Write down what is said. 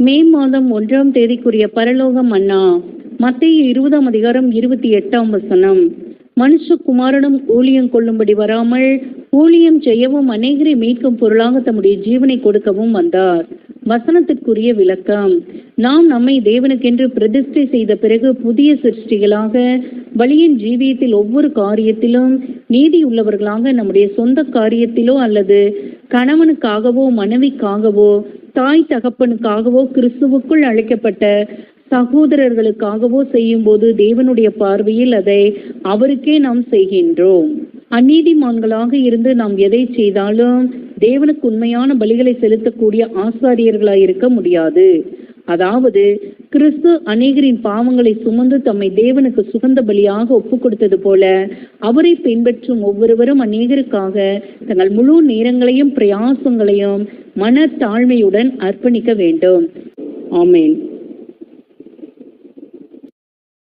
மே மாதம் 1ஆம் தேதிக்குரிய பரலோக மன்னா. மத்தேயு 20ஆம் அதிகாரம் 28ஆம் வசனம். மனுஷகுமாரனும் ஊழியம் கொள்ளும்படி வராமல் ஊழியம் செய்யவும் அநேகரை மீட்கும் பொருளாக தம்முடைய ஜீவனை கொடுக்கவும் வந்தார். வசனத்திற்குரிய விளக்கம். நாம் நம்மை தேவனுக்கென்று பிரதிஷ்டை செய்த பிறகு புதிய சிருஷ்டிகளாக வழியின் ஜீவியத்தில் ஒவ்வொரு காரியத்திலும் நீதி உள்ளவர்களாக நம்முடைய சொந்த காரியத்திலோ அல்லது கணவனுக்காகவோ மனைவிக்காகவோ தாய் தகப்பனுக்காகவோ கிறிஸ்துவுக்குள் அழைக்கப்பட்ட சகோதரர்களுக்காகவோ செய்யும் போது தேவனுடைய பார்வையில் அதை அவருக்கே நாம் செய்கின்றோம். அநீதிமான்களாக இருந்து நாம் எதை செய்தாலும் தேவனுக்கு உண்மையான பலிகளை செலுத்தக்கூடிய ஆசாரியர்களாய் இருக்க முடியாது. அதாவது கிறிஸ்து அநேகரின் பாவங்களை சுமந்து தம்மை தேவனுக்கு சுகந்த பலியாக ஒப்பு கொடுத்தது போல அவரை பின்பற்றும் ஒவ்வொருவரும் அநேகருக்காக தங்கள் முழு நேரங்களையும் பிரயாசங்களையும் மன தாழ்மையுடன் அர்ப்பணிக்க வேண்டும். ஆமேன்.